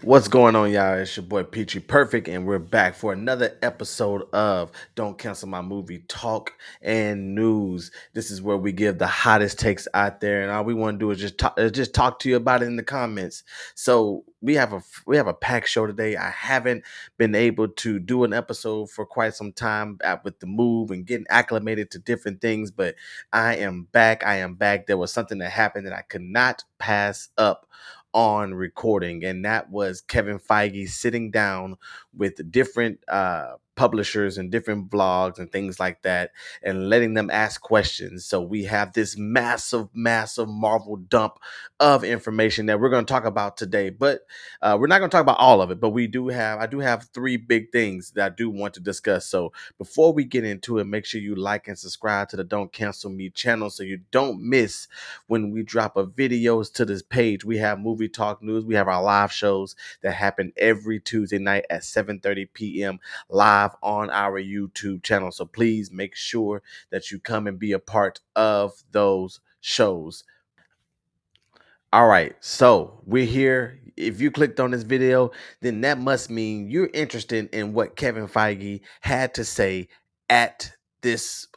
What's going on, y'all? It's your boy Peachy Perfect, and we're back for another episode of Don't Cancel My Movie Talk and News. This is where we give the hottest takes out there, and all we want to do is just talk to you about it in the comments. So we have a packed show today. I haven't been able to do an episode for quite some time with the move and getting acclimated to different things, but I am back. I am back. There was something that happened that I could not pass up on recording, and that was Kevin Feige sitting down with different publishers and different vlogs and things like that, and letting them ask questions. So we have this massive Marvel dump of information that we're going to talk about today. But we're not going to talk about all of it. But I do have three big things that I do want to discuss. So before we get into it, make sure you like and subscribe to the Don't Cancel Me channel so you don't miss when we drop a videos to this page. We have movie talk news. We have our live shows that happen every Tuesday night at 7:30 p.m. live on our YouTube channel. So please make sure that you come and be a part of those shows. All right, so we're here. If you clicked on this video, then that must mean you're interested in what Kevin Feige had to say at this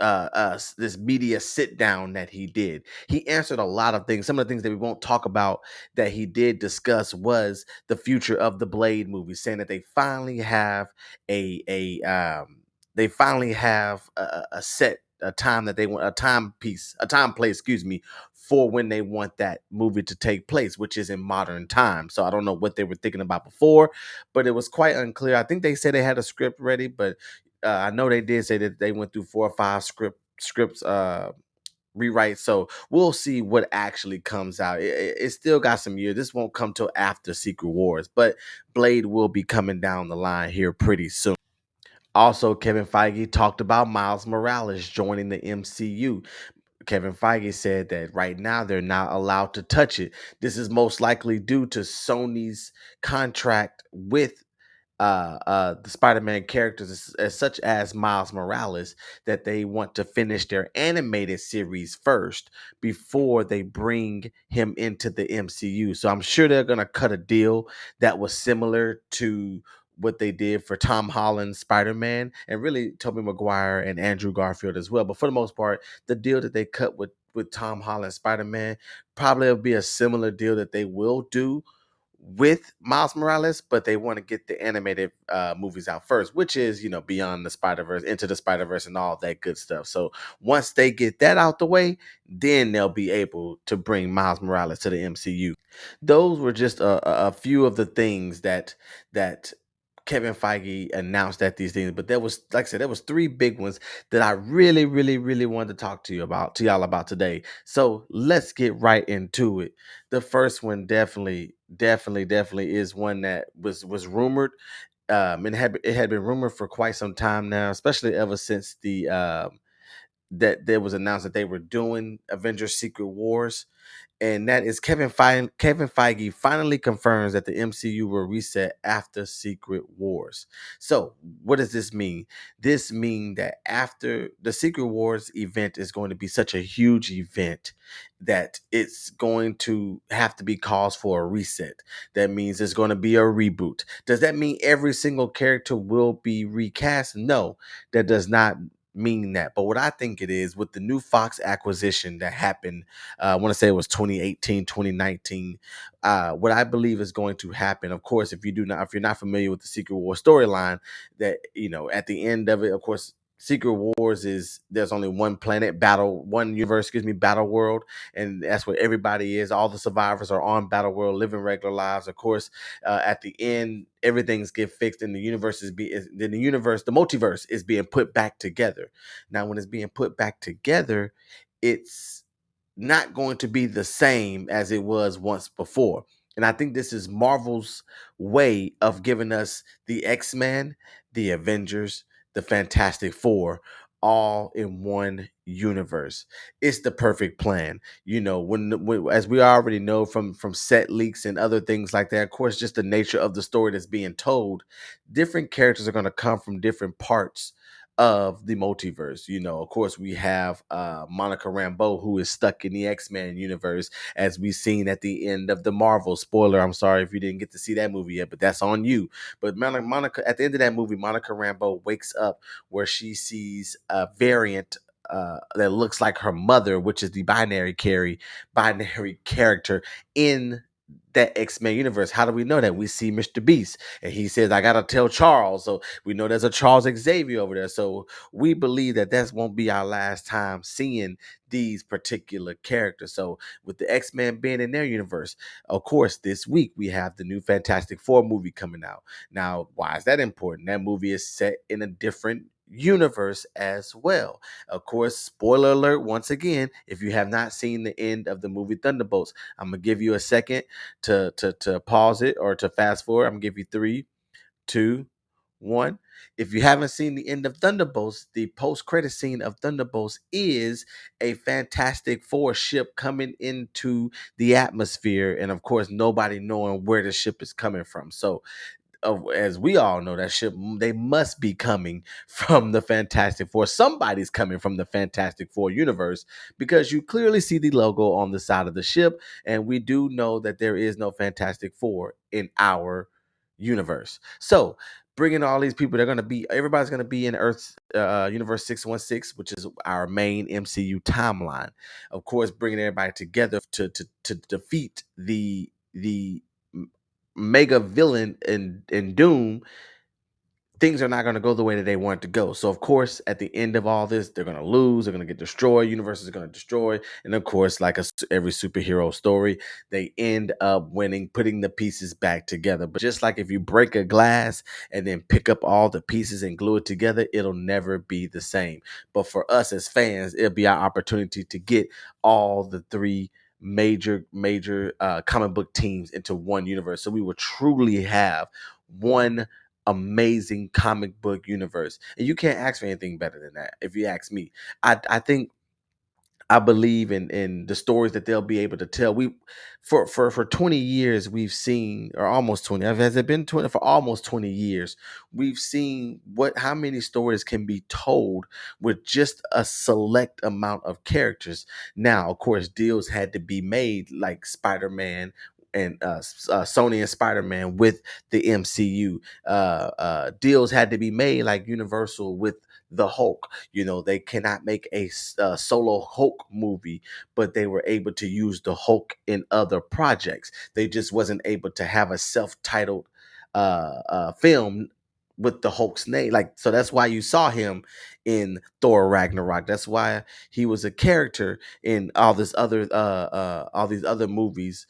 media sit down that he did. He answered a lot of things. Some of the things that we won't talk about that he did discuss was the future of the Blade movie, saying that they finally have a set a time that they want, a timepiece, a time place, excuse me, for when they want that movie to take place, which is in modern time. So I don't know what they were thinking about before, but it was quite unclear. I think they said they had a script ready, but I know they did say that they went through 4 or 5 scripts rewrite. So we'll see what actually comes out. It still got some years. This won't come till after Secret Wars, but Blade will be coming down the line here pretty soon. Also, Kevin Feige talked about Miles Morales joining the MCU. Kevin Feige said that right now they're not allowed to touch it. This is most likely due to Sony's contract with the Spider-Man characters, as such as Miles Morales, that they want to finish their animated series first before they bring him into the MCU. So I'm sure they're gonna cut a deal that was similar to what they did for Tom Holland's Spider-Man, and really Tobey Maguire and Andrew Garfield as well. But for the most part, the deal that they cut with Tom Holland Spider-Man probably will be a similar deal that they will do with Miles Morales, but they want to get the animated movies out first, which is, Beyond the Spider-Verse, Into the Spider-Verse, and all that good stuff. So once they get that out the way, then they'll be able to bring Miles Morales to the MCU. Those were just a few of the things that Kevin Feige announced at these things, but there was, like I said, there was three big ones that I really wanted to talk to y'all about today. So let's get right into it. The first one definitely is one that was rumored. And it had been rumored for quite some time now, especially ever since the that there was announced that they were doing Avengers Secret Wars, and that is Kevin Feige finally confirms that the MCU will reset after Secret Wars. So, what does this mean? This means that after the Secret Wars event is going to be such a huge event that it's going to have to be cause for a reset. That means it's going to be a reboot. Does that mean every single character will be recast? No, that does not mean that. But what I think it is, with the new Fox acquisition that happened, I want to say it was 2018, 2019. What I believe is going to happen, of course, if you're not familiar with the Secret War storyline, that at the end of it, of course, Secret Wars is there's only one planet, one universe, battle world, and that's where everybody is. All the survivors are on Battle World, living regular lives. Of course, at the end, everything's get fixed, and then the multiverse is being put back together. Now, when it's being put back together, it's not going to be the same as it was once before. And I think this is Marvel's way of giving us the X-Men, the Avengers, the Fantastic Four all in one universe. It's the perfect plan. When as we already know from set leaks and other things like that, of course, just the nature of the story that's being told, different characters are going to come from different parts of the multiverse. Of course, we have Monica Rambeau, who is stuck in the X-Men universe, as we seen at the end of the Marvel. Spoiler, I'm sorry if you didn't get to see that movie yet, but that's on you. But Monica, at the end of that movie, Monica Rambeau wakes up where she sees a variant that looks like her mother, which is the binary character in that X-Men universe. How do we know that? We see Mr. Beast, and he says, "I gotta tell Charles." So we know there's a Charles Xavier over there. So we believe that won't be our last time seeing these particular characters. So with the X-Men being in their universe, of course, this week we have the new Fantastic Four movie coming out. Now, why is that important? That movie is set in a different universe as well. Of course, spoiler alert once again, if you have not seen the end of the movie Thunderbolts, I'm gonna give you a second to pause it or to fast forward. I'm gonna give you three, two, one. If you haven't seen the end of Thunderbolts, the post-credit scene of Thunderbolts is a Fantastic Four ship coming into the atmosphere, and of course, nobody knowing where the ship is coming from. So as we all know, that ship, they must be coming from the Fantastic Four. Somebody's coming from the Fantastic Four universe, because you clearly see the logo on the side of the ship, and we do know that there is no Fantastic Four in our universe. So bringing all these people, everybody's going to be in Earth's universe 616, which is our main MCU timeline. Of course, bringing everybody together to defeat the mega villain in Doom. Things are not going to go the way that they want to go. So, of course, at the end of all this, they're going to lose. They're going to get destroyed. Universe is going to destroy. And of course, like every superhero story, they end up winning, putting the pieces back together. But just like if you break a glass and then pick up all the pieces and glue it together, it'll never be the same. But for us as fans, it'll be our opportunity to get all the three major comic book teams into one universe. So we will truly have one amazing comic book universe. And you can't ask for anything better than that, if you ask me. I think I believe in the stories that they'll be able to tell. We for 20 years we've seen, or almost 20. Has it been 20? For almost 20 years, we've seen how many stories can be told with just a select amount of characters. Now, of course, deals had to be made, like Spider-Man and Sony and Spider-Man with the MCU. Deals had to be made, like Universal with the Hulk. They cannot make a solo Hulk movie, but they were able to use the Hulk in other projects. They just wasn't able to have a self-titled film with the Hulk's name. So that's why you saw him in Thor Ragnarok. That's why he was a character in all these other movies,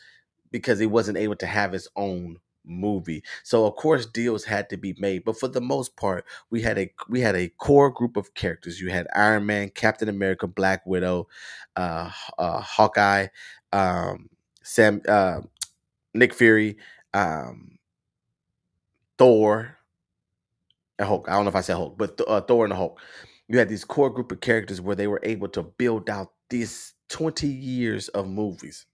because he wasn't able to have his own movie. So of course deals had to be made, but for the most part, we had a core group of characters. You had Iron Man, Captain America, Black Widow, Hawkeye, Sam, Nick Fury, um, Thor, and Hulk. I don't know if I said Hulk, but Thor and the Hulk. You had these core group of characters where they were able to build out these 20 years of movies.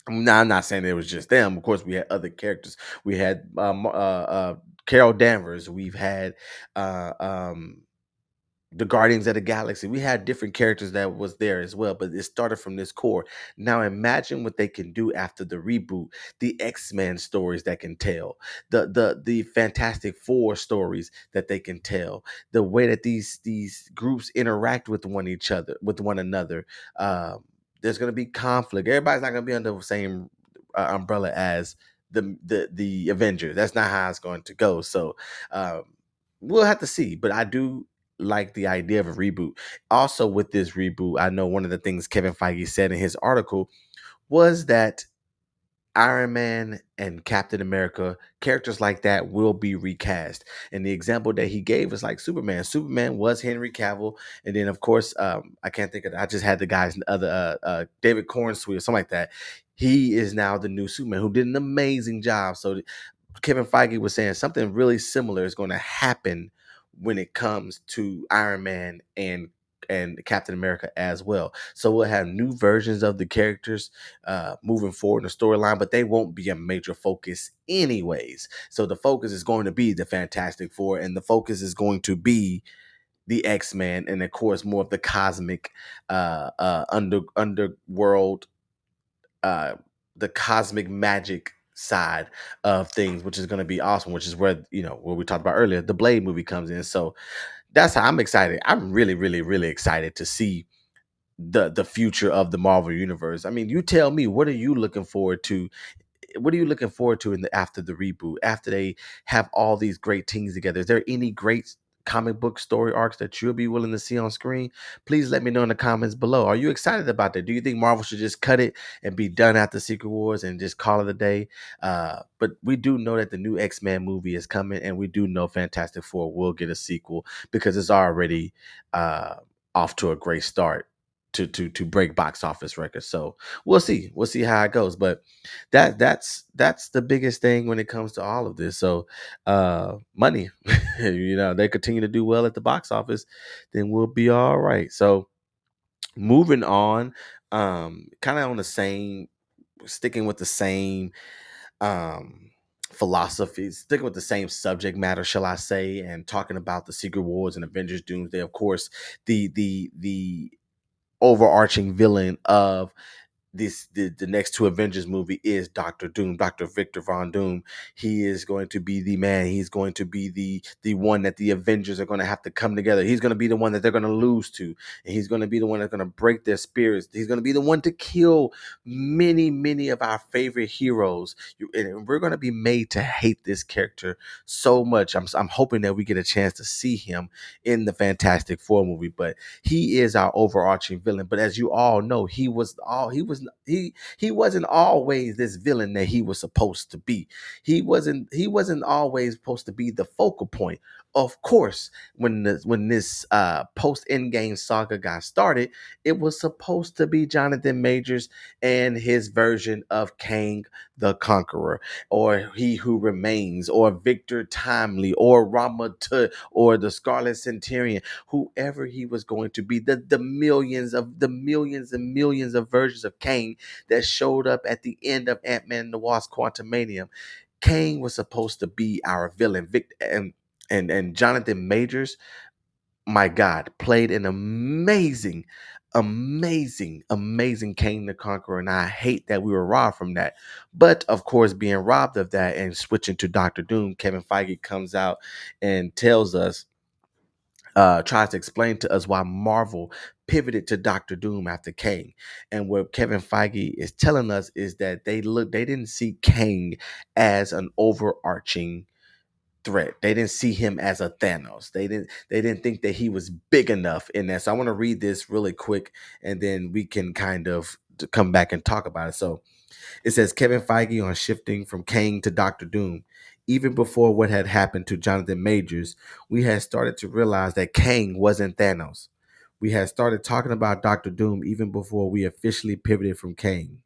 Now, I'm not saying it was just them. Of course, we had other characters. We had Carol Danvers. We've had uh, um, the Guardians of the Galaxy. We had different characters that was there as well, but it started from this core. Now imagine what they can do after the reboot. The X-Men stories that can tell, the Fantastic Four stories that they can tell, the way that these groups interact with one another. There's going to be conflict. Everybody's not going to be under the same umbrella as the Avengers. That's not how it's going to go. So um, we'll have to see. But I do like the idea of a reboot. Also, with this reboot, I know one of the things Kevin Feige said in his article was that Iron Man and Captain America, characters like that will be recast. And the example that he gave is like Superman. Superman was Henry Cavill, and then of course, I can't think of. I just had the guy's other David Cornsweet or something like that. He is now the new Superman, who did an amazing job. So Kevin Feige was saying something really similar is going to happen when it comes to Iron Man and Captain America as well. So we'll have new versions of the characters moving forward in the storyline, but they won't be a major focus anyways. So the focus is going to be the Fantastic Four, and the focus is going to be the X-Men, and of course more of the cosmic underworld, uh the cosmic magic side of things, which is going to be awesome, which is where, what we talked about earlier, the Blade movie comes in. So that's how I'm excited. I'm really, really, really excited to see the future of the Marvel universe. I mean, you tell me, what are you looking forward to? What are you looking forward to in the after the reboot, after they have all these great teams together? Is there any great comic book story arcs that you'll be willing to see on screen? Please let me know in the comments below. Are you excited about that? Do you think Marvel should just cut it and be done after Secret Wars and just call it a day? But we do know that the new X-Men movie is coming, and we do know Fantastic Four will get a sequel because it's already uh, off to a great start to break box office records. So we'll see how it goes. But that's the biggest thing when it comes to all of this. So money. They continue to do well at the box office, then we'll be all right. So moving on, kind of on the same, sticking with the same um philosophies, sticking with the same subject matter, shall I say, and talking about the Secret Wars and Avengers Doomsday. Of course, the overarching villain of the next two Avengers movie is Doctor Doom, Dr. Victor Von Doom. He is going to be the man. He's going to be the one that the Avengers are going to have to come together. He's going to be the one that they're going to lose to, and he's going to be the one that's going to break their spirits. He's going to be the one to kill many of our favorite heroes. And we're going to be made to hate this character so much. I'm hoping that we get a chance to see him in the Fantastic Four movie, but he is our overarching villain. But as you all know, he wasn't always this villain that he was supposed to be. He wasn't always supposed to be the focal point. Of course, when this post Endgame saga got started, it was supposed to be Jonathan Majors and his version of Kang the Conqueror, or He Who Remains, or Victor Timely, or Rama Tut, or the Scarlet Centurion, whoever he was going to be, the millions and millions of versions of Kang that showed up at the end of Ant-Man and the Wasp: Quantumanium. Kang was supposed to be our villain. And Jonathan Majors, my God, played an amazing Kang the Conqueror, and I hate that we were robbed from that. But of course, being robbed of that and switching to Doctor Doom, Kevin Feige comes out and tells us, tries to explain to us why Marvel pivoted to Doctor Doom after Kang. And what Kevin Feige is telling us is that they didn't see Kang as an overarching threat. They didn't see him as a Thanos. They didn't think that he was big enough in that. So I want to read this really quick, and then we can kind of come back and talk about it. So it says, Kevin Feige on shifting from Kang to Doctor Doom. Even before what had happened to Jonathan Majors, we had started to realize that Kang wasn't Thanos. We had started talking about Doctor Doom even before we officially pivoted from Kang.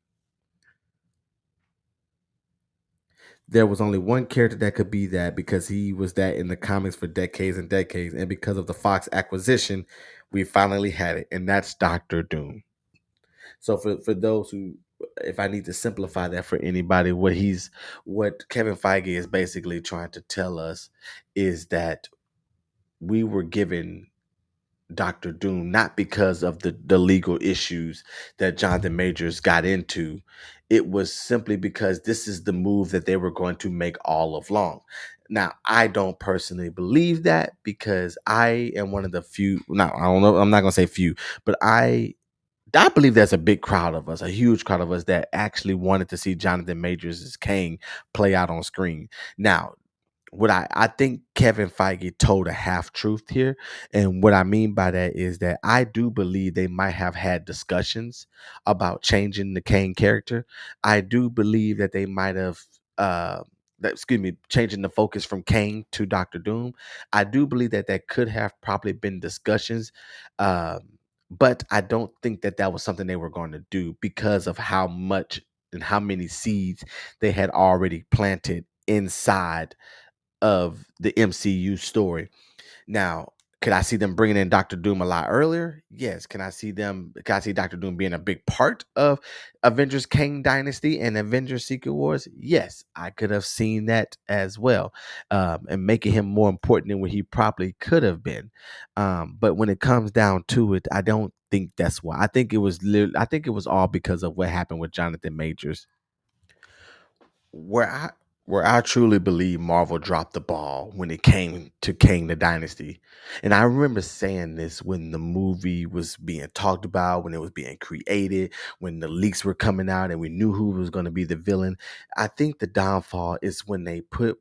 There was only one character that could be that, because he was that in the comics for decades and decades. And because of the Fox acquisition, we finally had it. And that's Doctor Doom. So for those who, if I need to simplify that for anybody, what Kevin Feige is basically trying to tell us is that we were given Doctor Doom not because of the legal issues that Jonathan Majors got into. It was simply because this is the move that they were going to make all of long. Now, I don't personally believe that, because I am one of the few. Now, I don't know. I'm not gonna say few, but I believe there's a big crowd of us, a huge crowd of us, that actually wanted to see Jonathan Majors as Kang play out on screen. Now, what I think Kevin Feige told a half truth here. And what I mean by that is that I do believe they might have had discussions about changing the Kang character. I do believe that they might have, changing the focus from Kang to Doctor Doom. I do believe that there could have probably been discussions. Um, but I don't think that that was something they were going to do, because of how much and how many seeds they had already planted inside of the MCU story. Now, Could I see them bringing in Doctor Doom a lot earlier? Yes. Can I see Doctor Doom being a big part of Avengers Kang Dynasty and Avengers Secret Wars? Yes, I could have seen that as well, and making him more important than what he probably could have been. But when it comes down to it, I don't think that's why. I think it was all because of what happened with Jonathan Majors. where I where I truly believe Marvel dropped the ball when it came to Kang the Dynasty. And I remember saying this when the movie was being talked about, when it was being created, when the leaks were coming out and we knew who was going to be the villain. I think the downfall is when they put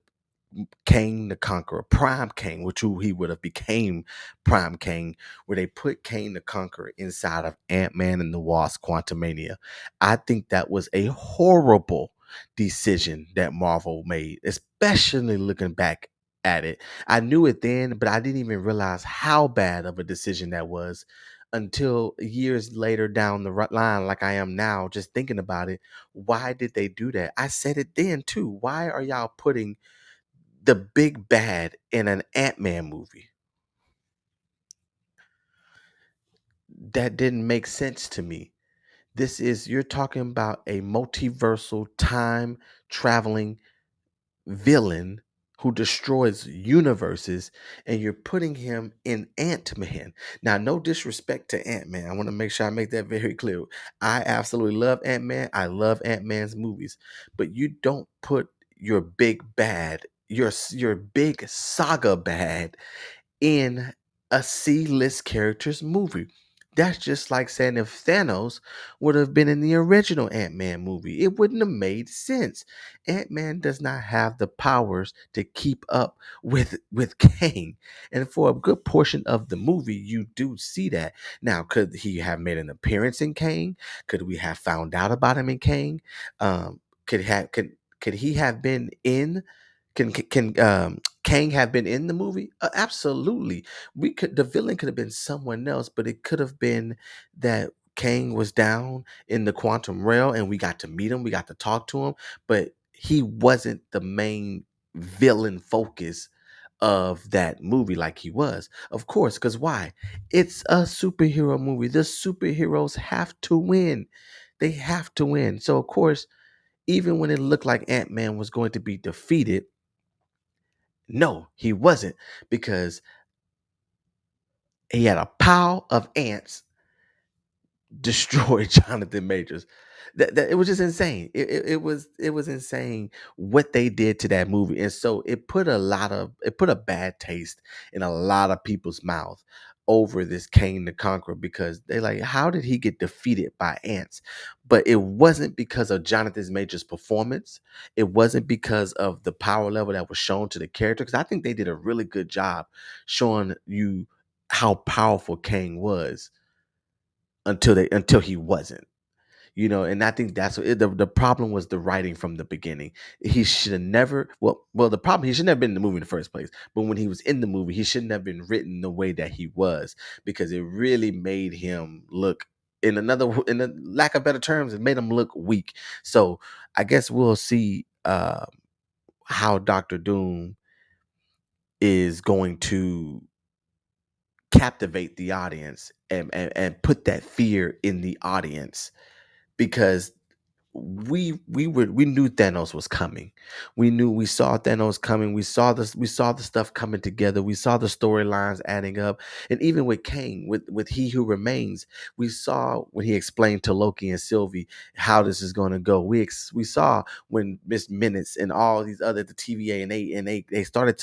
Kang the Conqueror, Prime Kang, which who he would have became Prime Kang, where they put Kang the Conqueror inside of Ant-Man and the Wasp Quantumania. I think that was a horrible decision that Marvel made, especially looking back at it. I knew it then, but I didn't even realize how bad of a decision that was until years later down the line, like I am now, just thinking about it. Why did they do that? I said it then too. Why are y'all putting the big bad in an Ant-Man movie? That didn't make sense to me. You're talking about a multiversal time traveling villain who destroys universes, and you're putting him in Ant-Man. Now, no disrespect to Ant-Man. I want to make sure I make that very clear. I absolutely love Ant-Man. I love Ant-Man's movies. But you don't put your big bad, your big saga bad in a C-list character's movie. That's just like saying if Thanos would have been in the original Ant-Man movie, it wouldn't have made sense. Ant-Man does not have the powers to keep up with Kang. And for a good portion of the movie, you do see that. Now, could he have made an appearance in Kang? Could we have found out about him in Kang? Could he have been in can Kang have been in the movie? Absolutely. The villain could have been someone else, but it could have been that Kang was down in the quantum realm and we got to meet him, we got to talk to him, but he wasn't the main villain focus of that movie like he was. Of course, because why? It's a superhero movie. The superheroes have to win. They have to win. So of course, even when it looked like Ant-Man was going to be defeated, no, he wasn't, because he had a pile of ants destroy Jonathan Majors. That it was just insane. It was insane what they did to that movie, and so it put a bad taste in a lot of people's mouth over this Kane the Conqueror, because they like, how did he get defeated by ants? But it wasn't because of Jonathan Majors' performance. It wasn't because of the power level that was shown to the character. Because I think they did a really good job showing you how powerful Kang was until he wasn't. And I think that's what the problem was, the writing from the beginning. He should have never, the problem, he shouldn't have been in the movie in the first place, but when he was in the movie, he shouldn't have been written the way that he was, because it really made him look, in a lack of better terms, it made him look weak. So I guess we'll see how Dr. Doom is going to captivate the audience, and put that fear in the audience, because we knew Thanos was coming. We saw Thanos coming. We saw the stuff coming together. We saw the storylines adding up. And even with Kang, with He Who Remains, we saw when he explained to Loki and Sylvie how this is going to go. We saw when Miss Minutes and all these other, the TVA, and they started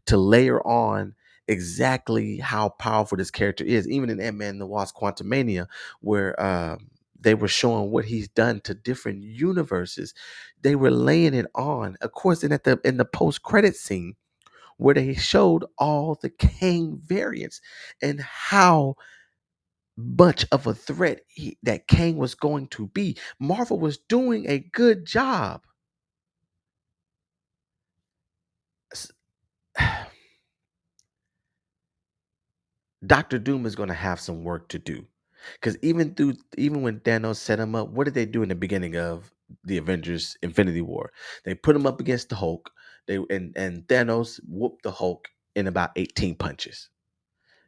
to layer on exactly how powerful this character is, even in Ant-Man and the Wasp Quantumania, where they were showing what he's done to different universes. They were laying it on, of course. And in the post credit scene, where they showed all the Kang variants and how much of a threat that Kang was going to be. Marvel was doing a good job. S- Doctor Doom is going to have some work to do, because even when Thanos set him up, what did they do in the beginning of the Avengers Infinity War? They put him up against the Hulk. And Thanos whooped the Hulk in about 18 punches.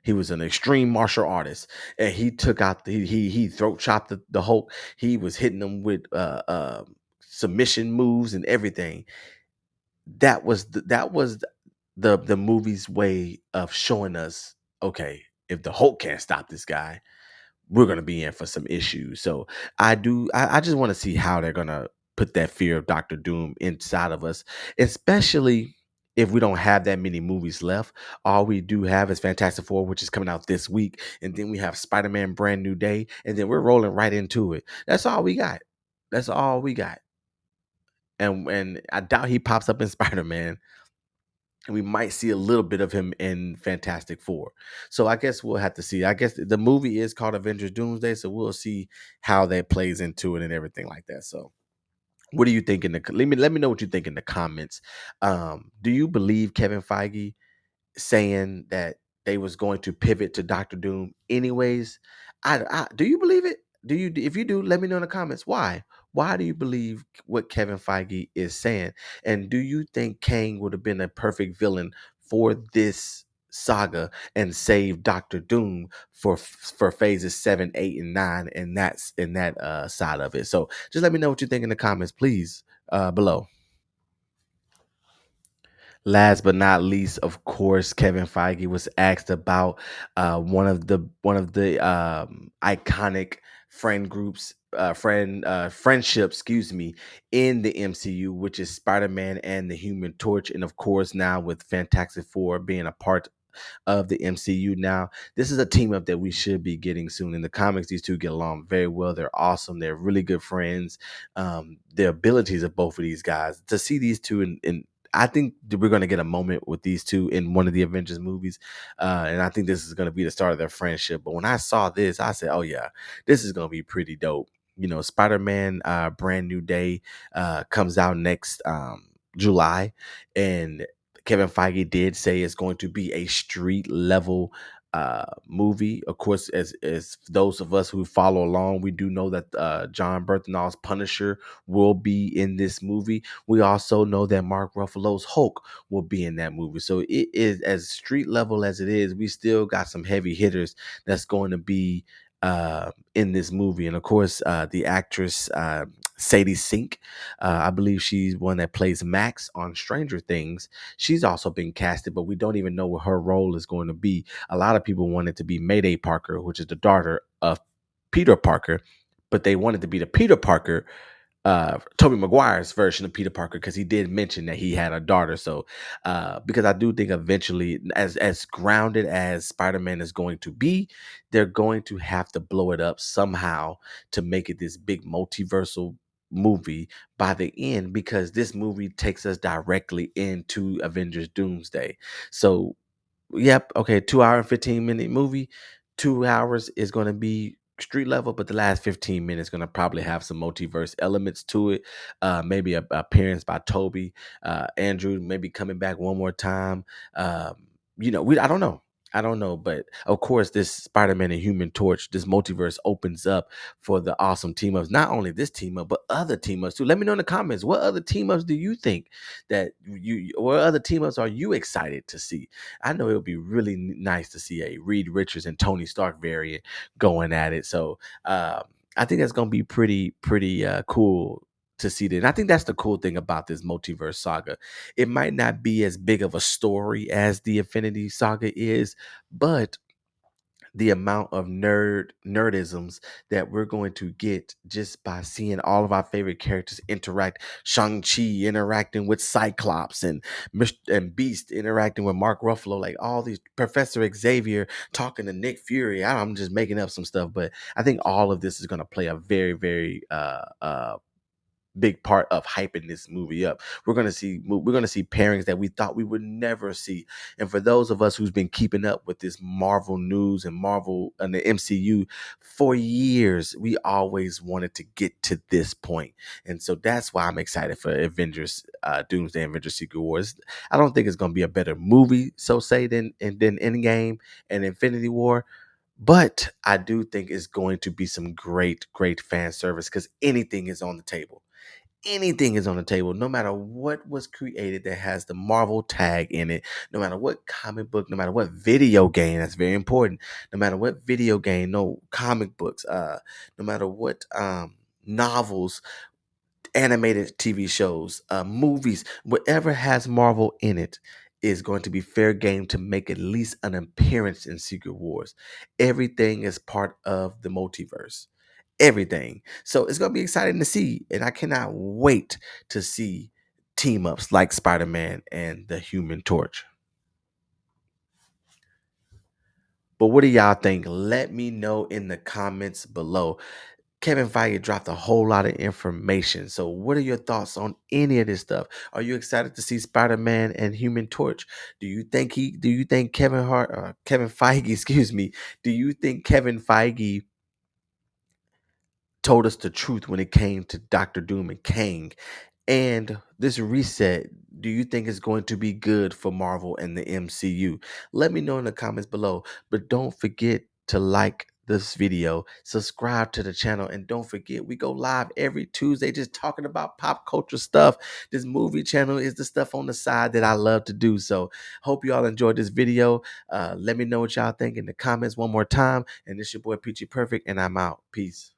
He was an extreme martial artist, and he took out he throat chopped the Hulk. He was hitting them with submission moves and everything. That was the movie's way of showing us, okay, if the Hulk can't stop this guy, we're gonna be in for some issues. So I just want to see how they're gonna put that fear of Doctor Doom inside of us, especially if we don't have that many movies left. All we do have is Fantastic Four, which is coming out this week, and then we have Spider-Man Brand New Day, and then we're rolling right into it. That's all we got. That's all we got. And I doubt he pops up in Spider-Man, and we might see a little bit of him in Fantastic Four. So I guess we'll have to see. I guess the movie is called Avengers Doomsday, so we'll see how that plays into it and everything like that. So what do you think in the let me know what you think in the comments. Do you believe Kevin Feige saying that they was going to pivot to Doctor Doom anyways? I do you believe it? Do you? If you do, let me know in the comments why. Why do you believe what Kevin Feige is saying? And do you think Kang would have been a perfect villain for this saga and save Doctor Doom for phases 7, 8, and 9, and that's in that side of it? So just let me know what you think in the comments, please, below. Last but not least, of course, Kevin Feige was asked about one of the iconic friendships, excuse me, in the MCU, which is Spider-Man and the Human Torch, and of course now with Fantastic Four being a part of the MCU now. This is a team up that we should be getting soon. In the comics, these two get along very well. They're awesome. They're really good friends. The abilities of both of these guys, to see these two in I think that we're going to get a moment with these two in one of the Avengers movies. And I think this is going to be the start of their friendship. But when I saw this, I said, oh, yeah, this is going to be pretty dope. Spider-Man Brand New Day comes out next July. And Kevin Feige did say it's going to be a street level movie. Of course, as those of us who follow along, we do know that John Berthnall's Punisher will be in this movie. We also know that Mark Ruffalo's Hulk will be in that movie. So it is as street level as it is. We still got some heavy hitters that's going to be in this movie. And of course, the actress Sadie Sink, I believe she's one that plays Max on Stranger Things. She's also been casted, but we don't even know what her role is going to be. A lot of people want it to be Mayday Parker, which is the daughter of Peter Parker, but they wanted to be the Peter Parker, Tobey Maguire's version of Peter Parker, because he did mention that he had a daughter. So because I do think eventually, as grounded as Spider-Man is going to be, they're going to have to blow it up somehow to make it this big multiversal movie by the end, because this movie takes us directly into Avengers Doomsday. So yep. Okay. 2 hour and 15 minute movie. 2 hours is going to be street level, but the last 15 minutes going to probably have some multiverse elements to it. Maybe a appearance by Toby, Andrew, maybe coming back one more time. I don't know. I don't know, but of course, this Spider-Man and Human Torch, this multiverse opens up for the awesome team ups. Not only this team up, but other team ups too. Let me know in the comments, what other team ups do you think what other team ups are you excited to see? I know it would be really nice to see a Reed Richards and Tony Stark variant going at it. So I think that's going to be pretty cool to see that. And I think that's the cool thing about this multiverse saga. It might not be as big of a story as the Infinity Saga is, but the amount of nerdisms that we're going to get just by seeing all of our favorite characters interact. Shang-Chi interacting with Cyclops, and Beast interacting with Mark Ruffalo, like all these, Professor Xavier talking to Nick Fury. I'm just making up some stuff, but I think all of this is going to play a very, very big part of hyping this movie up. We're gonna see pairings that we thought we would never see. And for those of us who's been keeping up with this Marvel news and Marvel and the MCU for years, we always wanted to get to this point. And so that's why I'm excited for Avengers Doomsday, Avengers Secret Wars. I don't think it's gonna be a better movie, so say, than Endgame and Infinity War. But I do think it's going to be some great, great fan service, because anything is on the table. anything is on the table, no matter what was created that has the Marvel tag in it, no matter what comic book, no matter what video game, that's very important. No matter what video game, no comic books, no matter what novels, animated TV shows, movies, whatever has Marvel in it is going to be fair game to make at least an appearance in Secret Wars. Everything is part of the multiverse. Everything. So it's going to be exciting to see. And I cannot wait to see team ups like Spider Man and the Human Torch. But what do y'all think? Let me know in the comments below. Kevin Feige dropped a whole lot of information. So, what are your thoughts on any of this stuff? Are you excited to see Spider-Man and Human Torch? Do you think Kevin Feige, excuse me, do you think Kevin Feige told us the truth when it came to Doctor Doom and Kang? And this reset, do you think is going to be good for Marvel and the MCU? Let me know in the comments below. But don't forget to like this video, subscribe to the channel, and don't forget we go live every Tuesday just talking about pop culture stuff. This movie channel is the stuff on the side that I love to do. So hope you all enjoyed this video. Let me know what y'all think in the comments one more time. And this your boy Peachy Perfect, and I'm out. Peace.